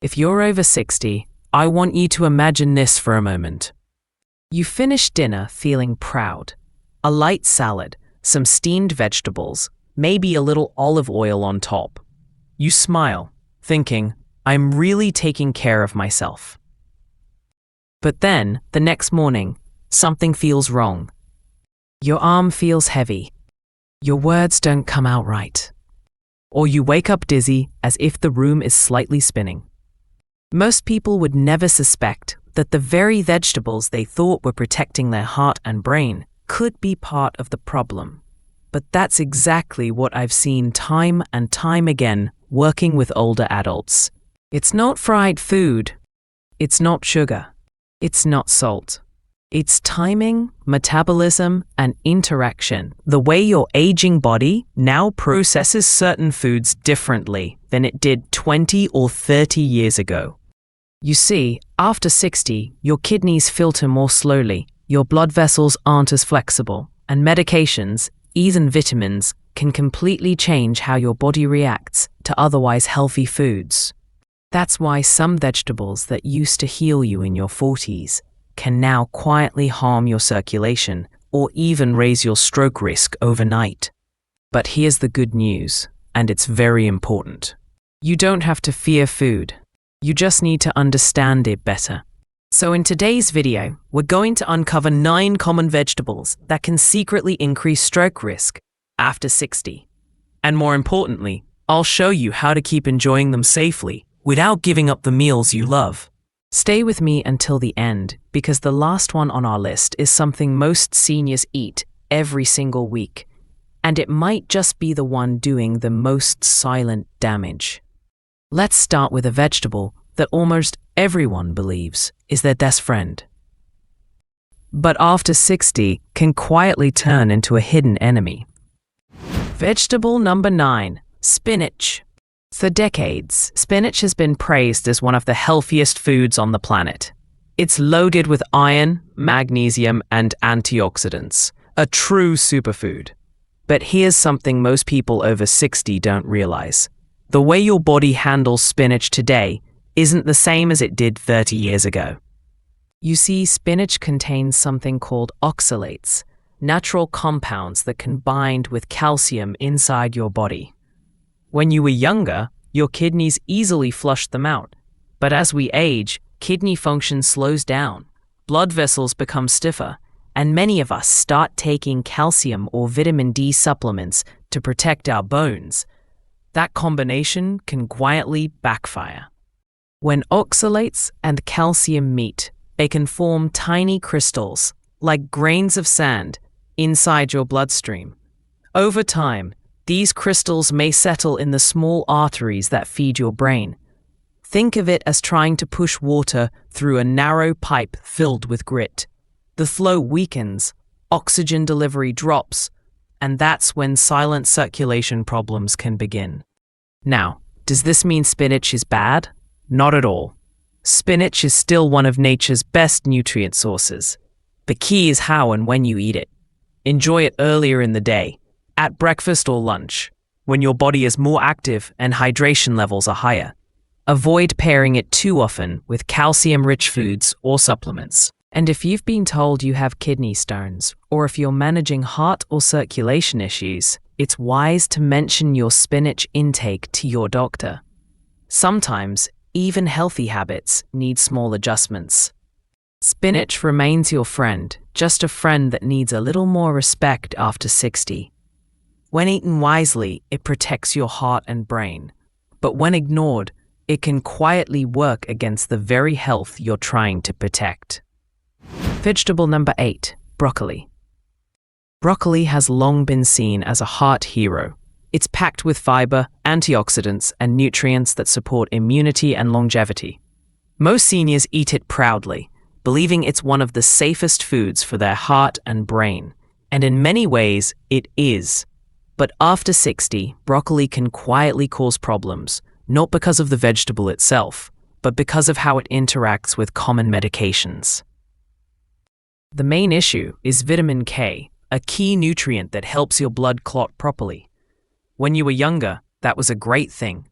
If you're over 60, I want you to imagine this for a moment. You finish dinner feeling proud. A light salad, some steamed vegetables, maybe a little olive oil on top. You smile, thinking, I'm really taking care of myself. But then, the next morning, something feels wrong. Your arm feels heavy. Your words don't come out right. Or you wake up dizzy as if the room is slightly spinning. Most people would never suspect that the very vegetables they thought were protecting their heart and brain could be part of the problem. But that's exactly what I've seen time and time again working with older adults. It's not fried food. It's not sugar. It's not salt. It's timing, metabolism, and interaction. The way your aging body now processes certain foods differently than it did 20 or 30 years ago. You see, after 60, your kidneys filter more slowly, your blood vessels aren't as flexible, and medications, even vitamins, can completely change how your body reacts to otherwise healthy foods. That's why some vegetables that used to heal you in your 40s can now quietly harm your circulation or even raise your stroke risk overnight. But here's the good news, and it's very important. You don't have to fear food. You just need to understand it better. So in today's video, we're going to uncover 9 common vegetables that can secretly increase stroke risk after 60. And more importantly, I'll show you how to keep enjoying them safely without giving up the meals you love. Stay with me until the end, because the last one on our list is something most seniors eat every single week, and it might just be the one doing the most silent damage. Let's start with a vegetable that almost everyone believes is their best friend, but after 60 can quietly turn into a hidden enemy. Vegetable number 9, spinach. For decades, spinach has been praised as one of the healthiest foods on the planet. It's loaded with iron, magnesium, and antioxidants, a true superfood. But here's something most people over 60 don't realize. The way your body handles spinach today isn't the same as it did 30 years ago. You see, spinach contains something called oxalates, natural compounds that can bind with calcium inside your body. When you were younger, your kidneys easily flushed them out. But as we age, kidney function slows down, blood vessels become stiffer, and many of us start taking calcium or vitamin D supplements to protect our bones. That combination can quietly backfire. When oxalates and calcium meet, they can form tiny crystals, like grains of sand, inside your bloodstream. Over time, these crystals may settle in the small arteries that feed your brain. Think of it as trying to push water through a narrow pipe filled with grit. The flow weakens, oxygen delivery drops, and that's when silent circulation problems can begin. Now, does this mean spinach is bad? Not at all. Spinach is still one of nature's best nutrient sources. The key is how and when you eat it. Enjoy it earlier in the day, at breakfast or lunch, when your body is more active and hydration levels are higher. Avoid pairing it too often with calcium-rich foods or supplements. And if you've been told you have kidney stones, or if you're managing heart or circulation issues, it's wise to mention your spinach intake to your doctor. Sometimes, even healthy habits need small adjustments. Spinach remains your friend, just a friend that needs a little more respect after 60. When eaten wisely, it protects your heart and brain. But when ignored, it can quietly work against the very health you're trying to protect. Vegetable number 8, broccoli. Broccoli has long been seen as a heart hero. It's packed with fiber, antioxidants, and nutrients that support immunity and longevity. Most seniors eat it proudly, believing it's one of the safest foods for their heart and brain. And in many ways, it is. But after 60, broccoli can quietly cause problems, not because of the vegetable itself, but because of how it interacts with common medications. The main issue is vitamin K, a key nutrient that helps your blood clot properly. When you were younger, that was a great thing.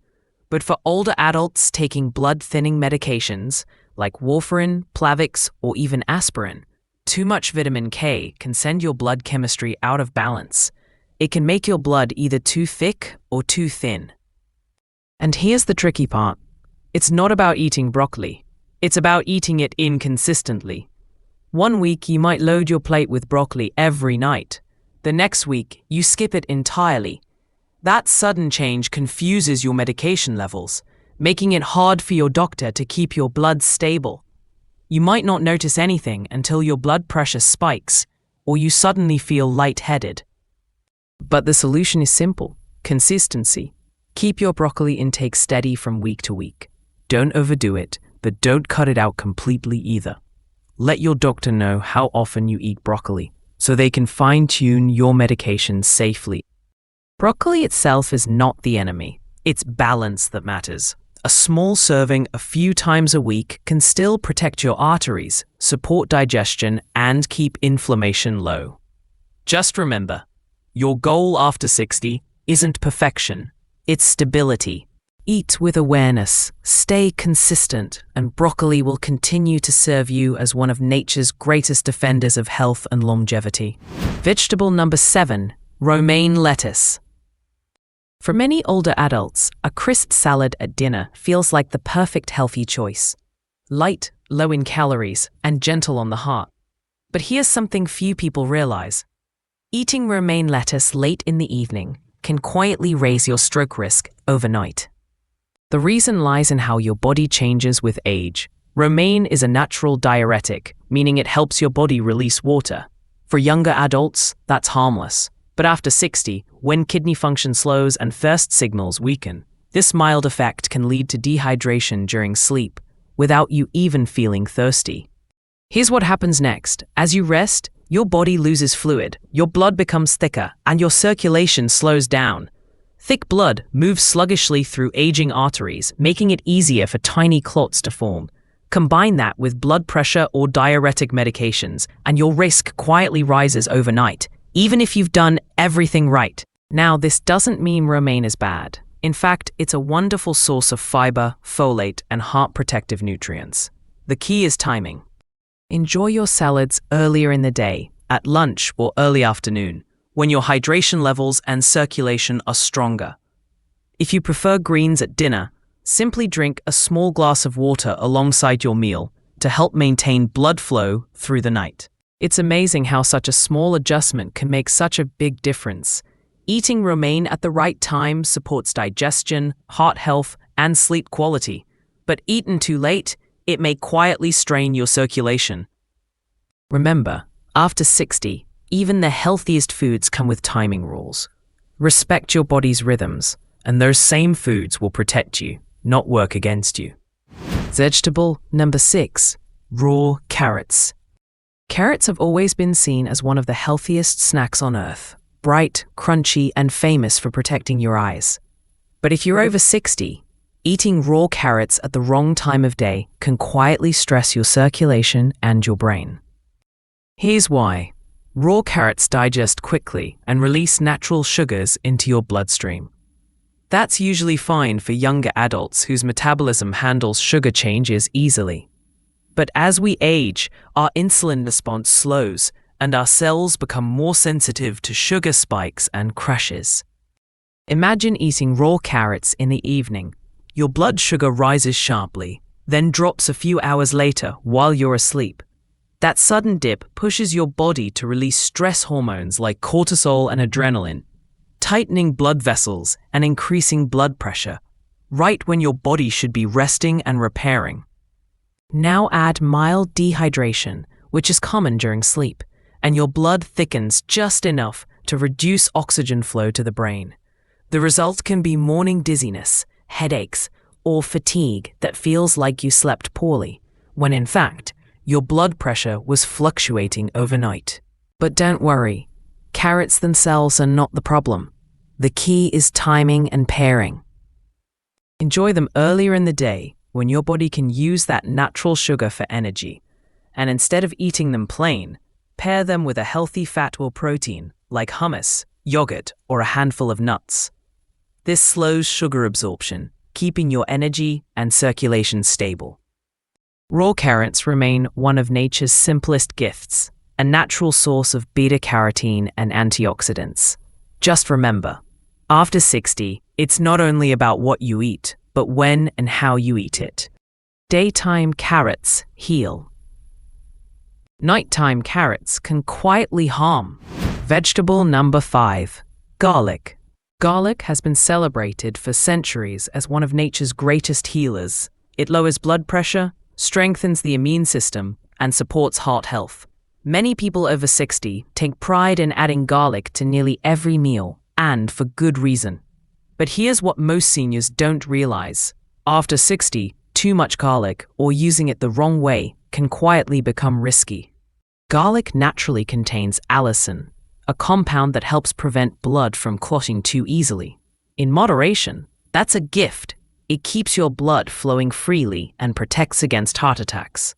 But for older adults taking blood-thinning medications like warfarin, Plavix, or even aspirin, too much vitamin K can send your blood chemistry out of balance. It can make your blood either too thick or too thin. And here's the tricky part. It's not about eating broccoli. It's about eating it inconsistently. One week you might load your plate with broccoli every night. The next week you skip it entirely. That sudden change confuses your medication levels, making it hard for your doctor to keep your blood stable. You might not notice anything until your blood pressure spikes or you suddenly feel lightheaded. But the solution is simple: consistency. Keep your broccoli intake steady from week to week. Don't overdo it, but don't cut it out completely either. Let your doctor know how often you eat broccoli so they can fine-tune your medications safely. Broccoli itself is not the enemy. It's balance that matters. A small serving a few times a week can still protect your arteries, support digestion, and keep inflammation low. Just remember, your goal after 60 isn't perfection, it's stability. Eat with awareness, stay consistent, and broccoli will continue to serve you as one of nature's greatest defenders of health and longevity. Vegetable number 7, romaine lettuce. For many older adults, a crisp salad at dinner feels like the perfect healthy choice. Light, low in calories, and gentle on the heart. But here's something few people realize. Eating romaine lettuce late in the evening can quietly raise your stroke risk overnight. The reason lies in how your body changes with age. Romaine is a natural diuretic, meaning it helps your body release water. For younger adults, that's harmless. But after 60, when kidney function slows and thirst signals weaken, this mild effect can lead to dehydration during sleep, without you even feeling thirsty. Here's what happens next. As you rest, your body loses fluid, your blood becomes thicker, and your circulation slows down. Thick blood moves sluggishly through aging arteries, making it easier for tiny clots to form. Combine that with blood pressure or diuretic medications, and your risk quietly rises overnight, even if you've done everything right. Now, this doesn't mean romaine is bad. In fact, it's a wonderful source of fiber, folate, and heart protective nutrients. The key is timing. Enjoy your salads earlier in the day, at lunch or early afternoon, when your hydration levels and circulation are stronger. If you prefer greens at dinner, simply drink a small glass of water alongside your meal to help maintain blood flow through the night. It's amazing how such a small adjustment can make such a big difference. Eating romaine at the right time supports digestion, heart health, and sleep quality. But eaten too late, it may quietly strain your circulation. Remember, after 60, even the healthiest foods come with timing rules. Respect your body's rhythms, and those same foods will protect you, not work against you. Vegetable number 6, raw carrots. Carrots have always been seen as one of the healthiest snacks on earth. Bright, crunchy, and famous for protecting your eyes. But if you're over 60, eating raw carrots at the wrong time of day can quietly stress your circulation and your brain. Here's why. Raw carrots digest quickly and release natural sugars into your bloodstream. That's usually fine for younger adults whose metabolism handles sugar changes easily. But as we age, our insulin response slows and our cells become more sensitive to sugar spikes and crashes. Imagine eating raw carrots in the evening. Your blood sugar rises sharply, then drops a few hours later while you're asleep. That sudden dip pushes your body to release stress hormones like cortisol and adrenaline, tightening blood vessels and increasing blood pressure, right when your body should be resting and repairing. Now add mild dehydration, which is common during sleep, and your blood thickens just enough to reduce oxygen flow to the brain. The result can be morning dizziness, headaches, or fatigue that feels like you slept poorly, when in fact, your blood pressure was fluctuating overnight. But don't worry, carrots themselves are not the problem. The key is timing and pairing. Enjoy them earlier in the day when your body can use that natural sugar for energy. And instead of eating them plain, pair them with a healthy fat or protein like hummus, yogurt, or a handful of nuts. This slows sugar absorption, keeping your energy and circulation stable. Raw carrots remain one of nature's simplest gifts, a natural source of beta-carotene and antioxidants. Just remember, after 60, it's not only about what you eat, but when and how you eat it. Daytime carrots heal. Nighttime carrots can quietly harm. Vegetable number 5, garlic. Garlic has been celebrated for centuries as one of nature's greatest healers. It lowers blood pressure, strengthens the immune system, and supports heart health. Many people over 60 take pride in adding garlic to nearly every meal, and for good reason. But here's what most seniors don't realize. After 60, too much garlic, or using it the wrong way, can quietly become risky. Garlic naturally contains allicin, a compound that helps prevent blood from clotting too easily. In moderation, that's a gift. It keeps your blood flowing freely and protects against heart attacks.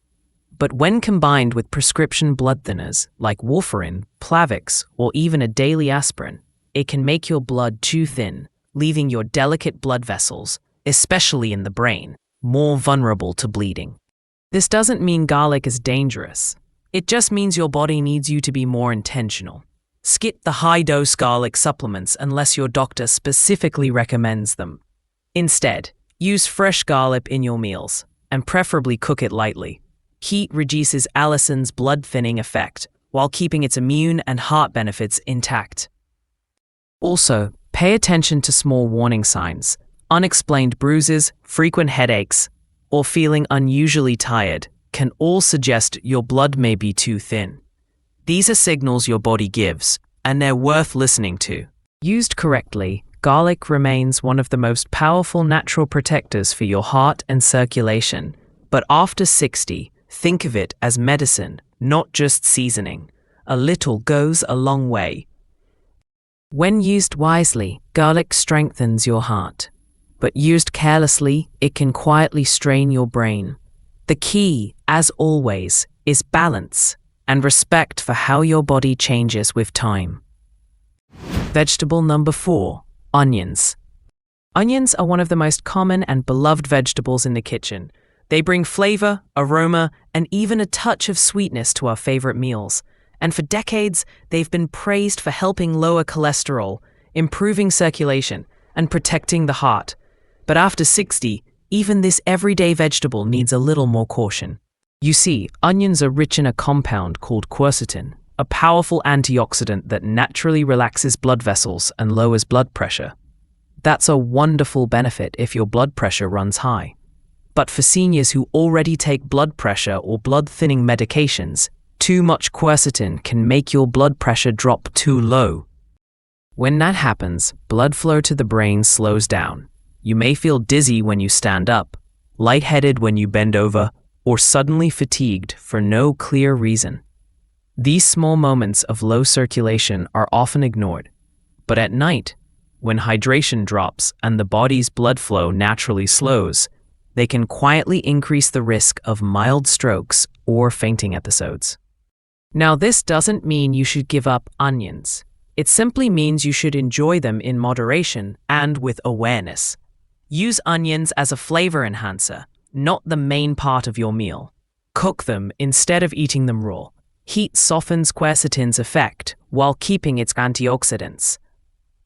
But when combined with prescription blood thinners like warfarin, Plavix, or even a daily aspirin, it can make your blood too thin, leaving your delicate blood vessels, especially in the brain, more vulnerable to bleeding. This doesn't mean garlic is dangerous. It just means your body needs you to be more intentional. Skip the high-dose garlic supplements unless your doctor specifically recommends them. Instead, use fresh garlic in your meals, and preferably cook it lightly. Heat reduces allicin's blood-thinning effect, while keeping its immune and heart benefits intact. Also, pay attention to small warning signs. Unexplained bruises, frequent headaches, or feeling unusually tired can all suggest your blood may be too thin. These are signals your body gives, and they're worth listening to. Used correctly, garlic remains one of the most powerful natural protectors for your heart and circulation. But after 60, think of it as medicine, not just seasoning. A little goes a long way. When used wisely, garlic strengthens your heart. But used carelessly, it can quietly strain your brain. The key, as always, is balance and respect for how your body changes with time. Vegetable number 4, onions. Onions are one of the most common and beloved vegetables in the kitchen. They bring flavor, aroma, and even a touch of sweetness to our favorite meals. And for decades, they've been praised for helping lower cholesterol, improving circulation, and protecting the heart. But after 60, even this everyday vegetable needs a little more caution. You see, onions are rich in a compound called quercetin, a powerful antioxidant that naturally relaxes blood vessels and lowers blood pressure. That's a wonderful benefit if your blood pressure runs high. But for seniors who already take blood pressure or blood-thinning medications, too much quercetin can make your blood pressure drop too low. When that happens, blood flow to the brain slows down. You may feel dizzy when you stand up, lightheaded when you bend over, or suddenly fatigued for no clear reason. These small moments of low circulation are often ignored. But at night, when hydration drops and the body's blood flow naturally slows, they can quietly increase the risk of mild strokes or fainting episodes. Now, this doesn't mean you should give up onions. It simply means you should enjoy them in moderation and with awareness. Use onions as a flavor enhancer, not the main part of your meal. Cook them instead of eating them raw. Heat softens quercetin's effect while keeping its antioxidants.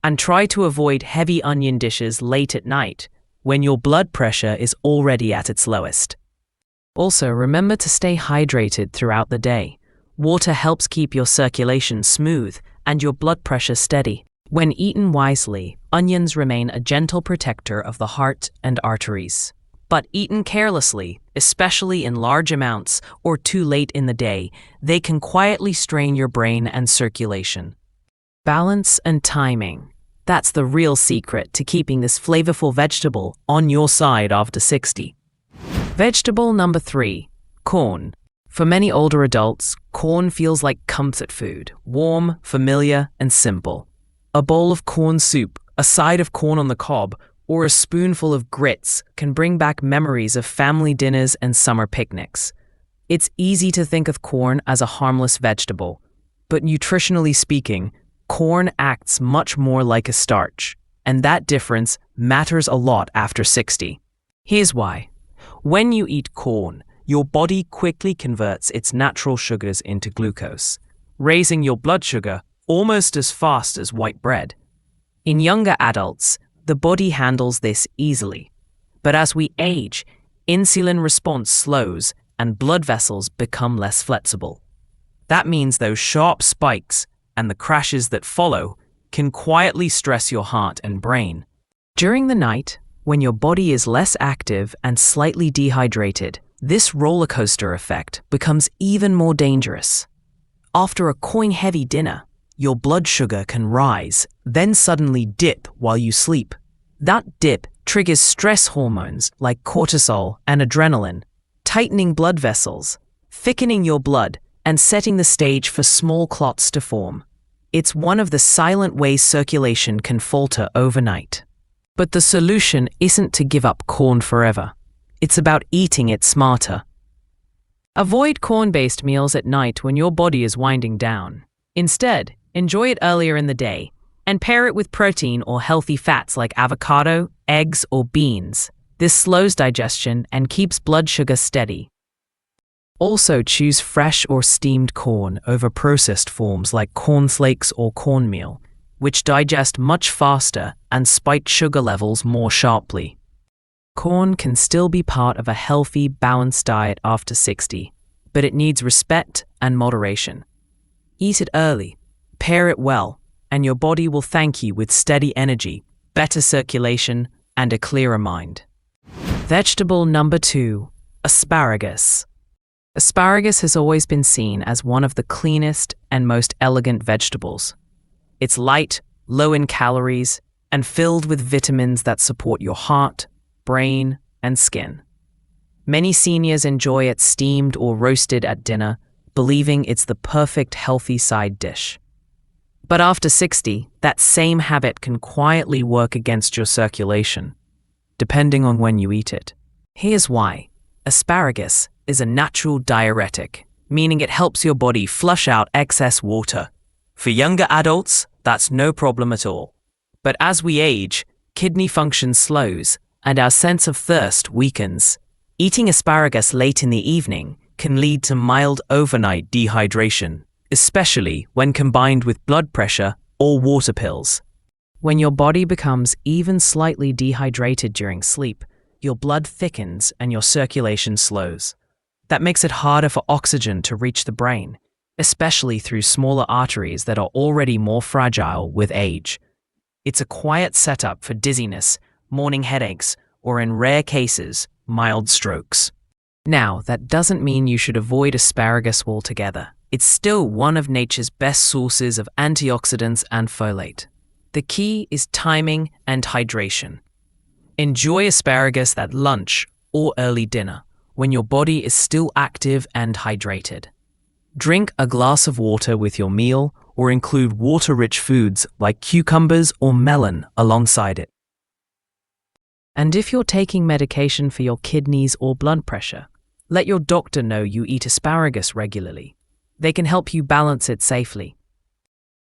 And try to avoid heavy onion dishes late at night, when your blood pressure is already at its lowest. Also, remember to stay hydrated throughout the day. Water helps keep your circulation smooth and your blood pressure steady. When eaten wisely, onions remain a gentle protector of the heart and arteries. But eaten carelessly, especially in large amounts or too late in the day, they can quietly strain your brain and circulation. Balance and timing. That's the real secret to keeping this flavorful vegetable on your side after 60. Vegetable number 3, corn. For many older adults, corn feels like comfort food, warm, familiar, and simple. A bowl of corn soup, a side of corn on the cob, or a spoonful of grits can bring back memories of family dinners and summer picnics. It's easy to think of corn as a harmless vegetable, but nutritionally speaking, corn acts much more like a starch, and that difference matters a lot after 60. Here's why. When you eat corn, your body quickly converts its natural sugars into glucose, raising your blood sugar almost as fast as white bread. In younger adults, the body handles this easily. But as we age, insulin response slows and blood vessels become less flexible. That means those sharp spikes and the crashes that follow can quietly stress your heart and brain. During the night, when your body is less active and slightly dehydrated, this roller coaster effect becomes even more dangerous. After a coin-heavy dinner, your blood sugar can rise, then suddenly dip while you sleep. That dip triggers stress hormones like cortisol and adrenaline, tightening blood vessels, thickening your blood, and setting the stage for small clots to form. It's one of the silent ways circulation can falter overnight. But the solution isn't to give up corn forever. It's about eating it smarter. Avoid corn-based meals at night when your body is winding down. Instead, enjoy it earlier in the day and pair it with protein or healthy fats like avocado, eggs, or beans. This slows digestion and keeps blood sugar steady. Also, choose fresh or steamed corn over processed forms like cornflakes or cornmeal, which digest much faster and spike sugar levels more sharply. Corn can still be part of a healthy, balanced diet after 60, but it needs respect and moderation. Eat it early, pair it well, and your body will thank you with steady energy, better circulation, and a clearer mind. Vegetable number 2, asparagus. Asparagus has always been seen as one of the cleanest and most elegant vegetables. It's light, low in calories, and filled with vitamins that support your heart, brain, and skin. Many seniors enjoy it steamed or roasted at dinner, believing it's the perfect healthy side dish. But after 60, that same habit can quietly work against your circulation, depending on when you eat it. Here's why. Asparagus is a natural diuretic, meaning it helps your body flush out excess water. For younger adults, that's no problem at all. But as we age, kidney function slows and our sense of thirst weakens. Eating asparagus late in the evening can lead to mild overnight dehydration, especially when combined with blood pressure or water pills. When your body becomes even slightly dehydrated during sleep, your blood thickens and your circulation slows. That makes it harder for oxygen to reach the brain, especially through smaller arteries that are already more fragile with age. It's a quiet setup for dizziness, morning headaches, or in rare cases, mild strokes. Now, that doesn't mean you should avoid asparagus altogether. It's still one of nature's best sources of antioxidants and folate. The key is timing and hydration. Enjoy asparagus at lunch or early dinner, when your body is still active and hydrated. Drink a glass of water with your meal or include water-rich foods like cucumbers or melon alongside it. And if you're taking medication for your kidneys or blood pressure, let your doctor know you eat asparagus regularly. They can help you balance it safely.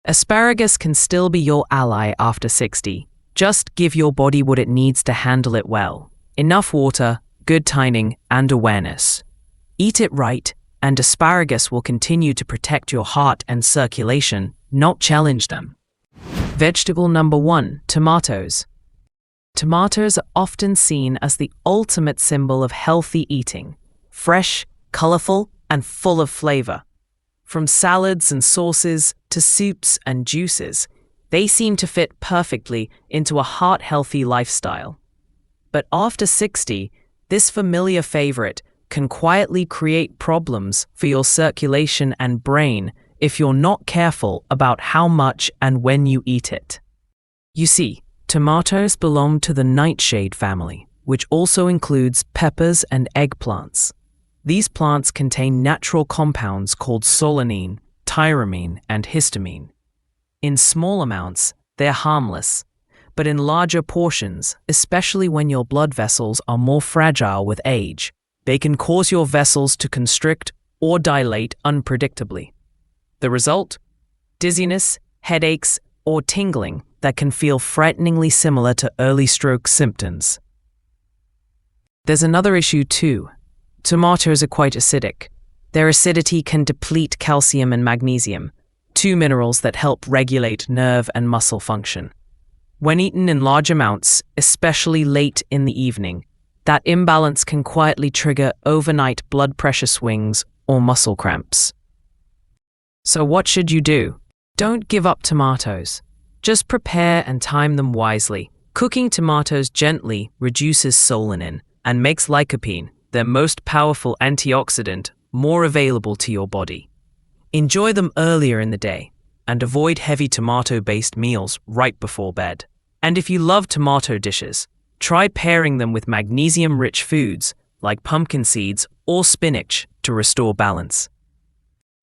Asparagus can still be your ally after 60. Just give your body what it needs to handle it well. Enough water, good timing, and awareness. Eat it right, and asparagus will continue to protect your heart and circulation, not challenge them. Vegetable number 1, tomatoes. Tomatoes are often seen as the ultimate symbol of healthy eating. Fresh, colorful, and full of flavor. From salads and sauces to soups and juices, they seem to fit perfectly into a heart-healthy lifestyle. But after 60, this familiar favorite can quietly create problems for your circulation and brain if you're not careful about how much and when you eat it. You see, tomatoes belong to the nightshade family, which also includes peppers and eggplants. These plants contain natural compounds called solanine, tyramine, and histamine. In small amounts, they're harmless, but in larger portions, especially when your blood vessels are more fragile with age, they can cause your vessels to constrict or dilate unpredictably. The result? Dizziness, headaches, or tingling that can feel frighteningly similar to early stroke symptoms. There's another issue too. Tomatoes are quite acidic. Their acidity can deplete calcium and magnesium, two minerals that help regulate nerve and muscle function. When eaten in large amounts, especially late in the evening, that imbalance can quietly trigger overnight blood pressure swings or muscle cramps. So what should you do? Don't give up tomatoes. Just prepare and time them wisely. Cooking tomatoes gently reduces solanine and makes lycopene, their most powerful antioxidant, more available to your body. Enjoy them earlier in the day and avoid heavy tomato-based meals right before bed. And if you love tomato dishes, try pairing them with magnesium-rich foods like pumpkin seeds or spinach to restore balance.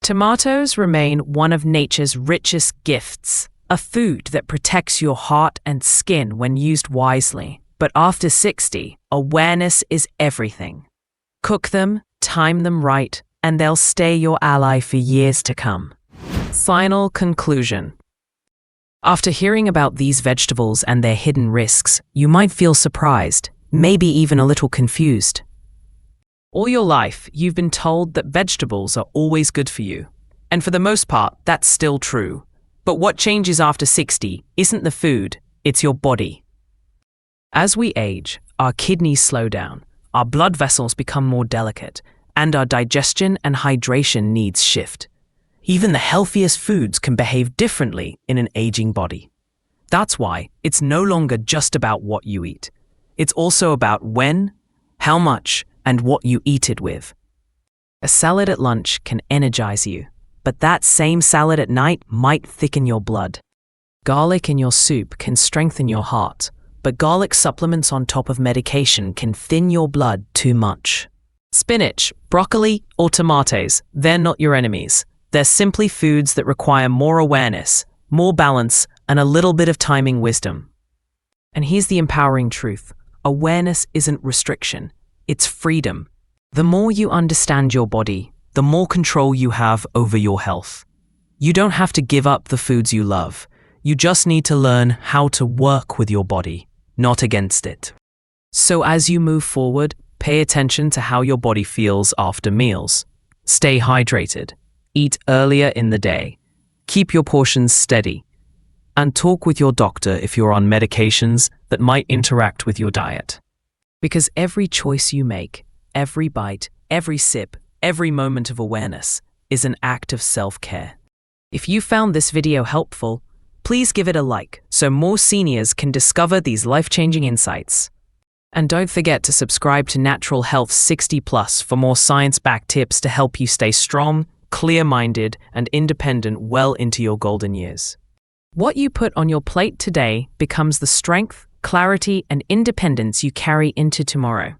Tomatoes remain one of nature's richest gifts, a food that protects your heart and skin when used wisely. But after 60, awareness is everything. Cook them, time them right, and they'll stay your ally for years to come. Final conclusion. After hearing about these vegetables and their hidden risks, you might feel surprised, maybe even a little confused. All your life, you've been told that vegetables are always good for you. And for the most part, that's still true. But what changes after 60 isn't the food, it's your body. As we age, our kidneys slow down, our blood vessels become more delicate, and our digestion and hydration needs shift. Even the healthiest foods can behave differently in an aging body. That's why it's no longer just about what you eat. It's also about when, how much, and what you eat it with. A salad at lunch can energize you, but that same salad at night might thicken your blood. Garlic in your soup can strengthen your heart, but garlic supplements on top of medication can thin your blood too much. Spinach, broccoli, or tomatoes, they're not your enemies. They're simply foods that require more awareness, more balance, and a little bit of timing wisdom. And here's the empowering truth. Awareness isn't restriction, it's freedom. The more you understand your body, the more control you have over your health. You don't have to give up the foods you love. You just need to learn how to work with your body, not against it. So as you move forward, pay attention to how your body feels after meals. Stay hydrated. Eat earlier in the day. Keep your portions steady. And talk with your doctor if you're on medications that might interact with your diet. Because every choice you make, every bite, every sip, every moment of awareness is an act of self-care. If you found this video helpful, please give it a like so more seniors can discover these life-changing insights. And don't forget to subscribe to Natural Health 60+ for more science-backed tips to help you stay strong, clear-minded, and independent well into your golden years. What you put on your plate today becomes the strength, clarity, and independence you carry into tomorrow.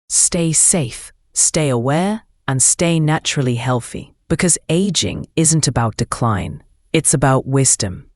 Stay safe, stay aware, and stay naturally healthy, because aging isn't about decline, it's about wisdom.